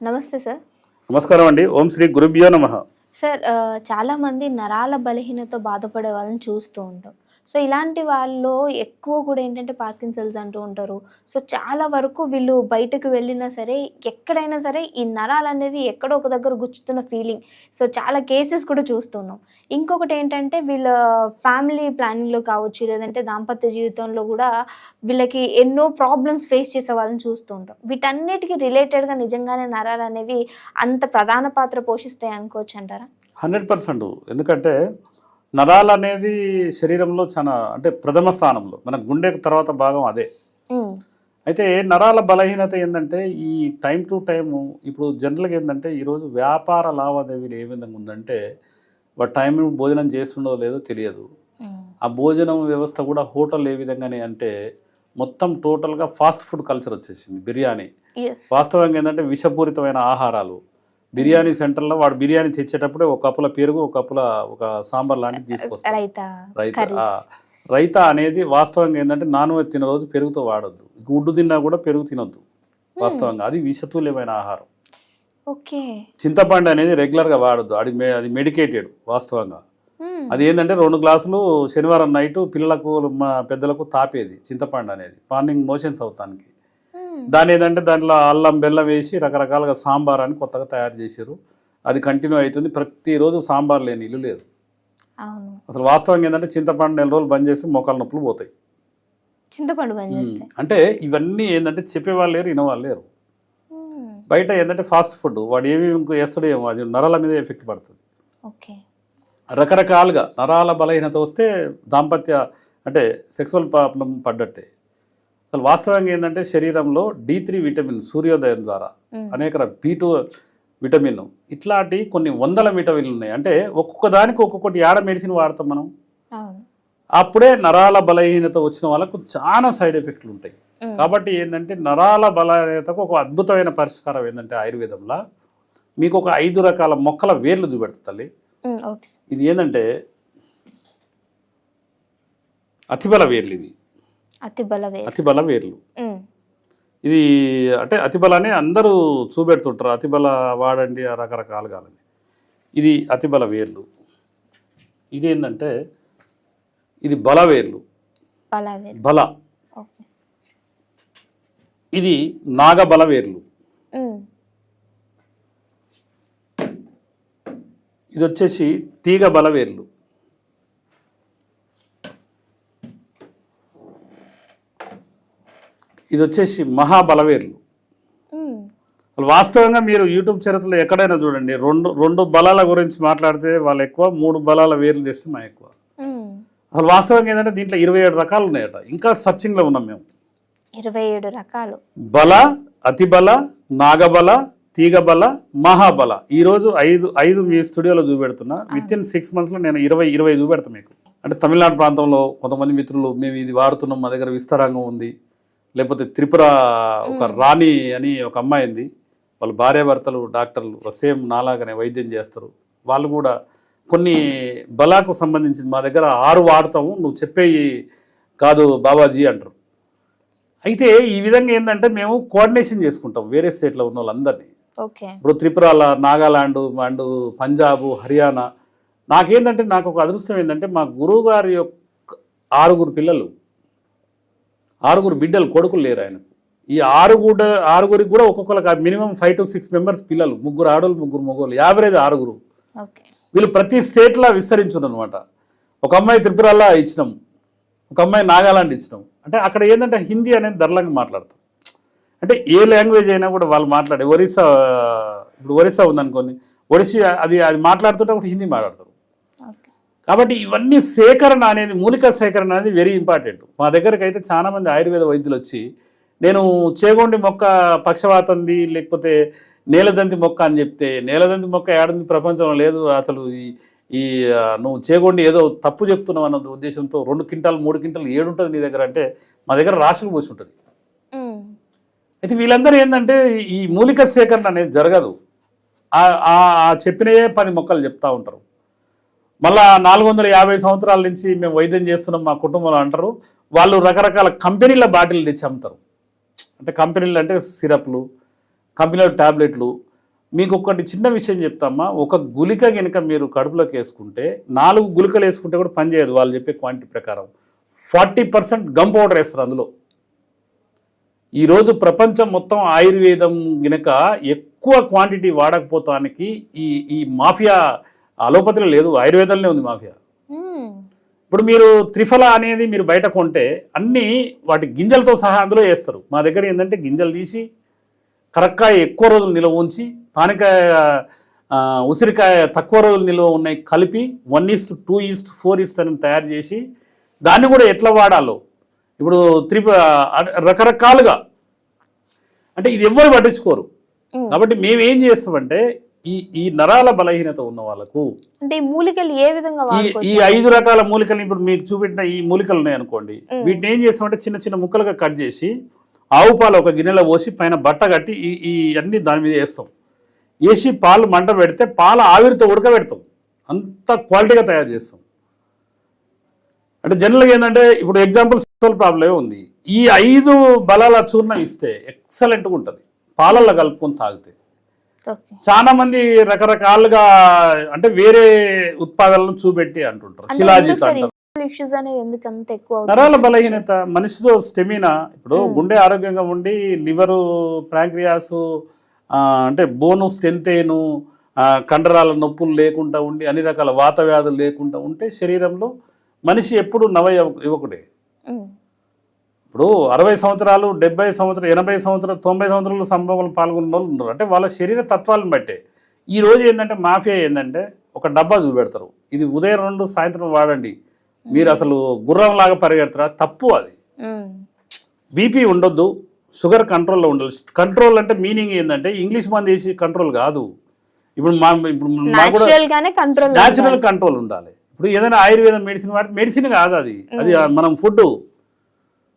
నమస్తే సార్. నమస్కారం అండి. ఓం శ్రీ గురుభ్యో నమః. సార్ చాలామంది నరాల బలహీనతో బాధపడే వాళ్ళని చూస్తూ ఉంటాం. సో ఇలాంటి వాళ్ళలో ఎక్కువ కూడా ఏంటంటే పార్కిన్సన్స్ అంటూ ఉంటారు. సో చాలా వరకు వీళ్ళు బయటకు వెళ్ళినా సరే ఎక్కడైనా సరే ఈ నరాలు అనేవి ఎక్కడో ఒక దగ్గర గుచ్చుతున్న ఫీలింగ్. సో చాలా కేసెస్ కూడా చూస్తున్నాం. ఇంకొకటి ఏంటంటే వీళ్ళ ఫ్యామిలీ ప్లానింగ్లో కావచ్చు, లేదంటే దాంపత్య జీవితంలో కూడా వీళ్ళకి ఎన్నో ప్రాబ్లమ్స్ ఫేస్ చేసే వాళ్ళని చూస్తూ ఉంటాం. వీటన్నిటికీ రిలేటెడ్గా నిజంగానే నరాలు అనేవి అంత ప్రధాన పాత్ర పోషిస్తాయి అనుకోవచ్చు అంటారా? 100%. ఎందుకంటే నరాలు అనేది శరీరంలో చాలా అంటే ప్రథమ స్థానంలో, మన గుండెకు తర్వాత భాగం అదే. అయితే నరాల బలహీనత ఏంటంటే ఈ టైం టు టైము ఇప్పుడు జనరల్గా ఏంటంటే ఈరోజు వ్యాపార లావాదేవీలు ఏ విధంగా ఉందంటే వాడు టైం భోజనం చేస్తుండో లేదో తెలియదు. ఆ భోజనం వ్యవస్థ కూడా హోటల్ ఏ విధంగానే అంటే మొత్తం టోటల్గా ఫాస్ట్ ఫుడ్ కల్చర్ వచ్చేసింది. బిర్యానీ వాస్తవంగా ఏంటంటే విషపూరితమైన ఆహారాలు. బిర్యానీ సెంటర్లో వాడు బిర్యానీ తెచ్చేటప్పుడే ఒక కప్పుల పెరుగు, ఒక సాంబార్ లాంటిది తీసుకొస్తాడు. రైతా అనేది వాస్తవంగా ఏంటంటే నాన్ వెజ్ తిన రోజు పెరుగుతో వాడొద్దు. గుడ్డు తిన్నా కూడా పెరుగు తినొద్దు. వాస్తవంగా అది విషతుల్యమైన ఆహారం. చింతపండు అనేది రెగ్యులర్గా వాడొద్దు. అది మెడికేటెడ్. వాస్తవంగా అది ఏంటంటే 2 గ్లాసులు శనివారం నైట్ పిల్లలకు పెద్దలకు తాపేది చింతపండు అనేది మార్నింగ్ మోషన్స్ అవుతానికి. దాని ఏంటంటే దాంట్లో అల్లం బెల్లం వేసి రకరకాలుగా సాంబార్ అని కొత్తగా తయారు చేశారు. అది కంటిన్యూ అవుతుంది. ప్రతిరోజు సాంబార్ లేని ఇల్లు లేదు. అసలు వాస్తవంగా ఏంటంటే చింతపండు 4 రోజులు బంద్ చేసి మోకాలు నొప్పులు పోతాయి. చింతపండు అంటే ఇవన్నీ ఏంటంటే చెప్పేవాళ్ళు లేరు, వినేవాళ్ళు లేరు. బయట ఏంటంటే ఫాస్ట్ ఫుడ్ వాడు ఏమి వేస్తాడో ఏమో అది నరాల మీద ఎఫెక్ట్ పడుతుంది. రకరకాలుగా నరాల బలహీనత వస్తే దాంపత్య అంటే సెక్సువల్ ప్రాబ్లం పడ్డట్టే. అసలు వాస్తవంగా ఏంటంటే శరీరంలో D3 విటమిన్ సూర్యోదయం ద్వారా అనేక B2 విటమిన్ ఇట్లాంటి కొన్ని వందల విటమిన్లు ఉన్నాయి. అంటే ఒక్కొక్క దానికి ఒక్కొక్కటి యాడ మెడిసిన్ వాడతాం మనం. అప్పుడే నరాల బలహీనత వచ్చిన వాళ్ళకు చాలా సైడ్ ఎఫెక్ట్లు ఉంటాయి. కాబట్టి ఏంటంటే నరాల బలహీనతకు ఒక అద్భుతమైన పరిష్కారం ఏంటంటే ఆయుర్వేదంలో మీకు ఒక 5 రకాల మొక్కల వేర్లు చూపెడతా తల్లి. ఇది ఏంటంటే అతిబల వేర్లు. ఇవి అతిబల వేర్లు. ఇది అంటే అతిబలాన్ని అందరూ చూపెడుతుంటారు. అతిబల వాడండి రకరకాలుగా. ఇది అతిబల వేర్లు. ఇది ఏంటంటే ఇది బల వేర్లు. బల. ఇది నాగబల వేర్లు. ఇది వచ్చేసి తీగ బల వేర్లు. ఇది వచ్చేసి మహాబలవేర్లు. వాస్తవంగా మీరు యూట్యూబ్ చరిత్రలో ఎక్కడైనా చూడండి, రెండు బలాల గురించి మాట్లాడితే వాళ్ళు ఎక్కువ, 3 బలాల వేర్లు తెస్తే మా ఎక్కువ. అసలు వాస్తవంగా ఏంటంటే దీంట్లో 27 రకాలు ఉన్నాయట. ఇంకా సర్చింగ్లో ఉన్నాం మేము. 27 రకాలు. బల, అతిబల, నాగబల, తీగబల, మహాబల. ఈరోజు 5 మీ స్టూడియోలో చూపెడుతున్నా. విత్ ఇన్ 6 monthsలో నేను 20 చూపెడతాను మీకు. అంటే తమిళనాడు ప్రాంతంలో కొంతమంది మిత్రులు మేము ఇది వాడుతున్నాం, మా దగ్గర విస్తరాంగం ఉంది. లేకపోతే త్రిపుర ఒక రాణి అని ఒక అమ్మాయి ఉంది. వాళ్ళు భార్యాభర్తలు డాక్టర్లు సేమ్ నాలాగానే వైద్యం చేస్తారు. వాళ్ళు కూడా కొన్ని బలాకు సంబంధించి మా దగ్గర 6 వాడతాము, నువ్వు చెప్పేవి కాదు బాబాజీ అంటారు. అయితే ఈ విధంగా ఏంటంటే మేము కోఆర్డినేషన్ చేసుకుంటాం వేరే స్టేట్లో ఉన్న వాళ్ళందరినీ. ఇప్పుడు త్రిపురాల, నాగాలాండ్ అండ్ పంజాబ్, హర్యానా. నాకేంటంటే నాకు ఒక అదృష్టం ఏంటంటే మా గురువు గారి యొక్క 6 పిల్లలు, 6 బిడ్డలు, కొడుకులు లేరు ఆయనకు. ఈ 6గురికి కూడా ఒక్కొక్కరికి మినిమం 5 to 6 members పిల్లలు, 3 ఆడోళ్ళు 3 మగోళ్ళు, యావరేజ్ 6. వీళ్ళు ప్రతి స్టేట్లో విస్తరించున్నారు అనమాట. ఒక అమ్మాయి త్రిపురాలో ఇచ్చినాం, ఒక అమ్మాయి నాగాలాండ్ ఇచ్చినాం. అంటే అక్కడ ఏంటంటే హిందీ అనేది దర్లంగా మాట్లాడతాం. అంటే ఏ లాంగ్వేజ్ అయినా కూడా వాళ్ళు మాట్లాడే ఇప్పుడు ఒరిస్సా ఉందనుకోండి, ఒడిస్సా అది మాట్లాడుతుంటే అప్పుడు హిందీ మాట్లాడతారు. కాబట్టి ఇవన్నీ సేకరణ అనేది, మూలిక సేకరణ అనేది వెరీ ఇంపార్టెంట్. మా దగ్గరికి అయితే చాలామంది ఆయుర్వేద వైద్యులు వచ్చి నేను చేగొండి మొక్క పక్షవాతంది లేకపోతే నేలదంతి మొక్క అని చెప్తే, నేలదంతి మొక్క ఏడుంది ప్రపంచంలో లేదు, అసలు ఈ నువ్వు చేగొండి ఏదో తప్పు చెప్తున్నావు అన్న ఉద్దేశంతో 2 క్వింటాలు 3 క్వింటాలు ఏడుంటుంది నీ దగ్గర అంటే మా దగ్గర రాశులు పోసి ఉంటుంది. అయితే వీళ్ళందరూ ఏంటంటే ఈ మూలిక సేకరణ అనేది జరగదు. చెప్పినయే 10 మొక్కలు చెప్తా ఉంటారు. మళ్ళా 450 సంవత్సరాల నుంచి మేము వైద్యం చేస్తున్నాం మా కుటుంబంలో అంటారు. వాళ్ళు రకరకాల కంపెనీల బాటిల్ తెచ్చి అమ్ముతారు. అంటే కంపెనీలు అంటే సిరప్లు, కంపెనీలో టాబ్లెట్లు. మీకు ఒకటి చిన్న విషయం చెప్తామా, ఒక గుళిక కనుక మీరు కడుపులోకి వేసుకుంటే 4 గుళికలు వేసుకుంటే కూడా పనిచేయదు వాళ్ళు చెప్పే క్వాంటిటీ ప్రకారం. 40% గమ్ పౌడర్ వేస్తారు అందులో. ఈరోజు ప్రపంచం మొత్తం ఆయుర్వేదం గినక ఎక్కువ క్వాంటిటీ వాడకపోతానికి ఈ మాఫియా అలోపతిలో లేదు, ఆయుర్వేదంలో ఉంది మాఫియా. ఇప్పుడు మీరు త్రిఫల అనేది మీరు బయట కొంటే అన్నీ వాటి గింజలతో సహా అందులో వేస్తారు. మా దగ్గర ఏంటంటే గింజలు తీసి కరక్కాయ ఎక్కువ రోజులు నిల్వ ఉంచి, పానకాయ ఉసిరికాయ తక్కువ రోజులు నిల్వ ఉన్నాయి కలిపి 1:2:4 అని తయారు చేసి దాన్ని కూడా ఎట్లా వాడాలో ఇప్పుడు రకరకాలుగా, అంటే ఇది ఎవ్వరు పట్టించుకోరు. కాబట్టి మేము ఏం చేస్తామంటే ఈ నరాల బలహీనత ఉన్న వాళ్ళకు అంటే ఈ మూలికలు ఏ విధంగా ఈ 5 రకాల మూలికలు ఇప్పుడు మీకు చూపెట్టిన ఈ మూలికలు ఉన్నాయి అనుకోండి, వీటిని ఏం చేస్తామంటే చిన్న చిన్న ముక్కలుగా కట్ చేసి ఆవు పాలు ఒక గిన్నెలో పోసి పైన బట్ట కట్టి ఈ అన్ని దాని మీద వేస్తాం. వేసి పాలు మంట పెడితే పాల ఆవిరితో ఉడకబెడతాం. అంత క్వాలిటీగా తయారు చేస్తాం. అంటే జనరల్గా ఏంటంటే ఇప్పుడు ఎగ్జాంపుల్ ప్రాబ్లమే ఉంది. ఈ 5 బలాల చూర్ణం ఇస్తే ఎక్సలెంట్గా ఉంటుంది పాలల్లో కలుపుకొని తాగితే. చాలా మంది రకరకాలుగా అంటే వేరే ఉత్పాదనలను చూపెట్టి అంటుంటారు, శిలాజిత్ అంటారు. నరాల బలహీనత, మనిషితో స్టెమినా, ఇప్పుడు గుండె ఆరోగ్యంగా ఉండి లివరు, ప్యాంక్రియాస్, అంటే బోను స్టెంతేను, కండరాల నొప్పులు లేకుండా ఉండి అన్ని రకాల వాత వ్యాధులు లేకుండా ఉంటే శరీరంలో మనిషి ఎప్పుడు యువకుడే. ఇప్పుడు 60 సంవత్సరాలు, 70 సంవత్సరాలు, 80 సంవత్సరాలు, 90 సంవత్సరాలు సంభవంలో పాల్గొన్న వాళ్ళు ఉన్నారు. అంటే వాళ్ళ శరీర తత్వాలను బట్టే. ఈ రోజు ఏంటంటే మాఫియా ఏంటంటే ఒక డబ్బా చూపెడతారు, ఇది ఉదయం 2 సాయంత్రం వాడండి, మీరు అసలు గుర్రంలాగా పరిగెడతారా? తప్పు అది. బీపీ ఉండొద్దు, షుగర్ కంట్రోల్లో ఉండాలి. కంట్రోల్ అంటే మీనింగ్ ఏంటంటే ఇంగ్లీష్ మంది చేసి కంట్రోల్ కాదు. ఇప్పుడు న్యాచురల్ కంట్రోల్ ఉండాలి. ఇప్పుడు ఏదైనా ఆయుర్వేదం మెడిసిన్ వాడితే మెడిసిన్ కాదు అది, అది మనం ఫుడ్,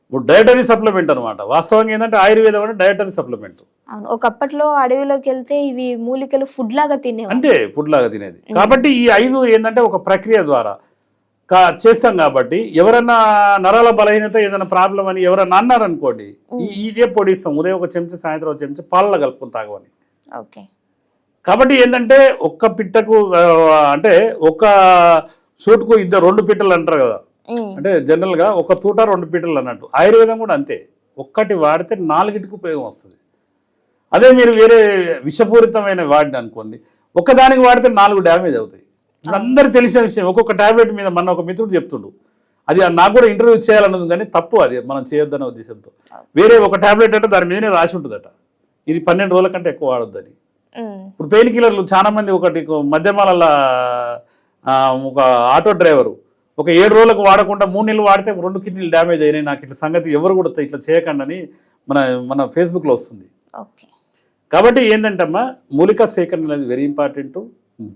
ఇప్పుడు డయటరీ సప్లిమెంట్ అనమాట. వాస్తవంగా ఏంటంటే ఆయుర్వేదం అంటే డయటరీ సప్లిమెంట్. ఒకప్పట్లో అడవిలోకి వెళ్తే ఇవి మూలికలు ఫుడ్ లాగా తినే, అంటే ఫుడ్ లాగా తినేది. కాబట్టి ఈ 5 ఏంటంటే ఒక ప్రక్రియ ద్వారా చేస్తాం. కాబట్టి ఎవరన్నా నరాల బలహీనత ఏదైనా ప్రాబ్లం అని ఎవరన్నా అన్నారనుకోండి, ఇదే పొడిస్తాం. ఉదయం 1 చెంచా, సాయంత్రం 1 చెంచా పాలలో కలుపుకొని తాగమని. కాబట్టి ఏంటంటే ఒక్క పిట్టకు అంటే ఒక్క సూటుకు 2 పిట్టలు అంటారు కదా, అంటే జనరల్గా ఒక తూట 2 పిట్టలు అన్నట్టు. ఆయుర్వేదం కూడా అంతే, ఒక్కటి వాడితే 4కి ఉపయోగం వస్తుంది. అదే మీరు వేరే విషపూరితమైన వాడిని అనుకోండి, ఒక్కదానికి వాడితే 4 డ్యామేజ్ అవుతాయి. అందరికి తెలిసిన విషయం. ఒక్కొక్క టాబ్లెట్ మీద మన ఒక మిత్రుడు చెప్తుండు, అది నాకు కూడా ఇంటర్వ్యూ చేయాలన్నది కానీ తప్పు, అది మనం చేయొద్దనే ఉద్దేశంతో. వేరే ఒక టాబ్లెట్ అంటే దాని మీదనే రాసి ఉంటుందట, ఇది 12 రోజుల కంటే ఎక్కువ వాడొద్దని. ఇప్పుడు పెయిన్ కిల్లర్లు చాలా మంది, ఒకటి మధ్యమాల ఒక ఆటో డ్రైవరు ఒక 7 రోజులకు వాడకుండా 3 నెలలు వాడితే 2 కిడ్నీలు డ్యామేజ్ అయినాయి, నాకు ఇట్లా సంగతి ఎవరు కూడా ఇట్లా చేయకండి అని మన ఫేస్బుక్లో వస్తుంది. కాబట్టి ఏంటంటే అమ్మా, మూలికా సేకరణ అనేది వెరీ ఇంపార్టెంట్.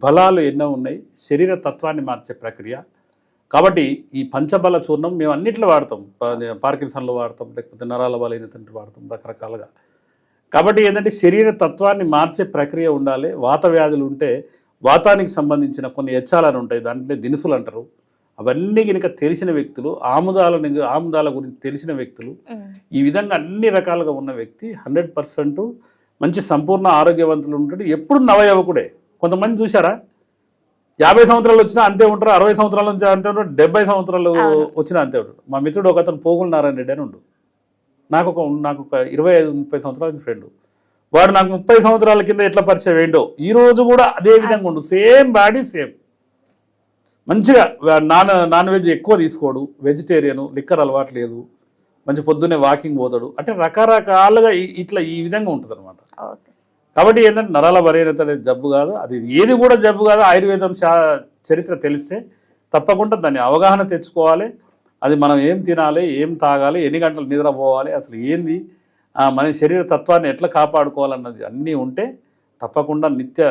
బలాలు ఎన్నో ఉన్నాయి, శరీర తత్వాన్ని మార్చే ప్రక్రియ. కాబట్టి ఈ పంచబల చూర్ణం మేము అన్నిట్లో వాడతాం, పార్కిన్సన్లో వాడతాం, లేకపోతే నరాల బలహీనత వాడతాం, రకరకాలుగా. కాబట్టి ఏంటంటే శరీర తత్వాన్ని మార్చే ప్రక్రియ ఉండాలి. వాత వ్యాధులు ఉంటే వాతానికి సంబంధించిన కొన్ని ఎచ్చాలని ఉంటాయి, దాంట్లో దినుసులు అంటారు. అవన్నీ కనుక తెలిసిన వ్యక్తులు, ఆముదాల గురించి తెలిసిన వ్యక్తులు, ఈ విధంగా అన్ని రకాలుగా ఉన్న వ్యక్తి 100% మంచి సంపూర్ణ ఆరోగ్యవంతులు ఉంటాడు. ఎప్పుడు నవయవకుడే. కొంతమంది చూసారా, 50 సంవత్సరాలు వచ్చినా అంతే ఉంటారు, 60 సంవత్సరాల నుంచి అంతే ఉంటారు, 70 సంవత్సరాలు వచ్చినా అంతే ఉంటాడు. మా మిత్రుడు ఒక అతను పోగుల నారాయణ రెడ్డి అని ఉండు, నాకు ఒక 25-30 సంవత్సరాల ఫ్రెండ్. వాడు నాకు 30 సంవత్సరాల కింద ఎట్లా పరిచయం ఏంటో ఈ రోజు కూడా అదే విధంగా ఉండు, సేమ్ బాడీ సేమ్. మంచిగా నాన్ వెజ్ ఎక్కువ తీసుకోడు, వెజిటేరియను, లిక్కర్ అలవాటు లేదు, మంచి పొద్దున్నే వాకింగ్ పోతాడు. అంటే రకరకాలుగా ఇట్లా ఈ విధంగా ఉంటుంది అనమాట. కాబట్టి ఏంటంటే నరాల బలహీనత అనేది జబ్బు కాదు, అది ఏది కూడా జబ్బు కాదు. ఆయుర్వేదం చరిత్ర తెలిస్తే తప్పకుండా దాన్ని అవగాహన తెచ్చుకోవాలి. అది మనం ఏం తినాలి, ఏం తాగాలి, ఎన్ని గంటలు నిద్రపోవాలి, అసలు ఏంది, మన శరీర తత్వాన్ని ఎట్లా కాపాడుకోవాలన్నది అన్నీ ఉంటే తప్పకుండా నిత్య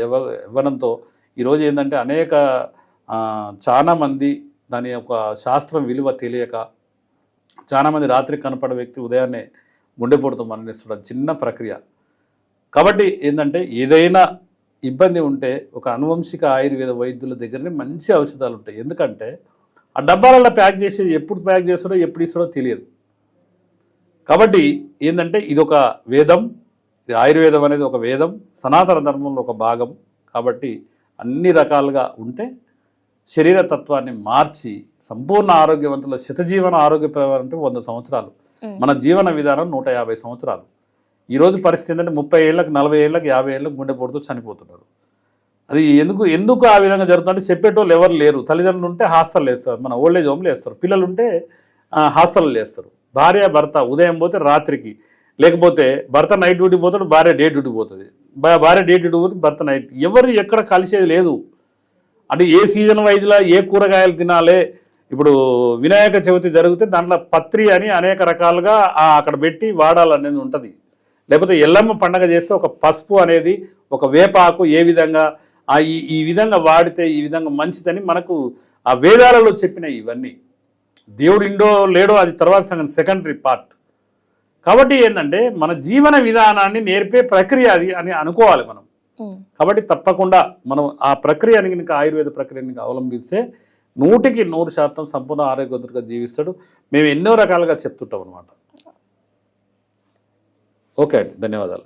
యవ్వనంతో. ఈరోజు ఏంటంటే అనేక చాలామంది దాని యొక్క శాస్త్రం విలువ తెలియక, చాలామంది రాత్రి కనపడే వ్యక్తి ఉదయాన్నే గుండెపోటుతో మరణిస్తున్నారు, చిన్న ప్రక్రియ. కాబట్టి ఏంటంటే ఏదైనా ఇబ్బంది ఉంటే ఒక అనువంశిక ఆయుర్వేద వైద్యుల దగ్గరనే మంచి ఔషధాలు ఉంటాయి. ఎందుకంటే ఆ డబ్బాలలో ప్యాక్ చేసేది ఎప్పుడు ప్యాక్ చేస్తాడో ఎప్పుడు ఇస్తాడో తెలియదు. కాబట్టి ఏంటంటే ఇదొక వేదం, ఇది ఆయుర్వేదం అనేది ఒక వేదం, సనాతన ధర్మంలో ఒక భాగం. కాబట్టి అన్ని రకాలుగా ఉంటే శరీర తత్వాన్ని మార్చి సంపూర్ణ ఆరోగ్యవంతుల శతజీవన ఆరోగ్యప్రవారం అంటే 100 సంవత్సరాలు. మన జీవన విధానం 150 సంవత్సరాలు. ఈరోజు పరిస్థితి ఏంటంటే 30 ఏళ్ళకి 40 ఏళ్ళకి 50 ఏళ్ళకి గుండెపోటుతో చనిపోతున్నారు. అది ఎందుకు ఆ విధంగా జరుగుతుందంటే చెప్పేటోళ్ళు ఎవరు లేరు. తల్లిదండ్రులు ఉంటే హాస్టల్ వేస్తారు, మన ఓల్డేజ్ హోమ్లో వేస్తారు, పిల్లలు ఉంటే హాస్టల్లో వేస్తారు. భార్య భర్త ఉదయం పోతే రాత్రికి, లేకపోతే భర్త నైట్ డ్యూటీ పోతాడు, భార్య డే డ్యూటీ పోతుంది, భార్య డే డ్యూటీ పోతుంది, భర్త నైట్. ఎవరు ఎక్కడ కలిసేది లేదు. అంటే ఏ సీజన్ వైజ్లా ఏ కూరగాయలు తినాలి. ఇప్పుడు వినాయక చవితి జరిగితే దాంట్లో పత్రి అని అనేక రకాలుగా అక్కడ పెట్టి వాడాలనేది ఉంటుంది. లేకపోతే ఎల్లమ్మ పండగ చేస్తే ఒక పసుపు అనేది, ఒక వేపాకు ఏ విధంగా ఈ విధంగా వాడితే ఈ విధంగా మంచిదని మనకు ఆ వేదాలలో చెప్పినాయి. ఇవన్నీ దేవుడు ఇండో లేడో అది తర్వాత సెకండరీ పార్ట్. కాబట్టి ఏంటంటే మన జీవన విధానాన్ని నేర్పే ప్రక్రియ అది అని అనుకోవాలి మనం. కాబట్టి తప్పకుండా మనం ఆ ప్రక్రియని కనుక ఆయుర్వేద ప్రక్రియని అవలంబిస్తే 100కి 100% సంపూర్ణ ఆరోగ్యవంతుడిగా జీవిస్తాడు. మేము ఎన్నో రకాలుగా చెప్తుంటాం అనమాట. ఓకే అండి, ధన్యవాదాలు.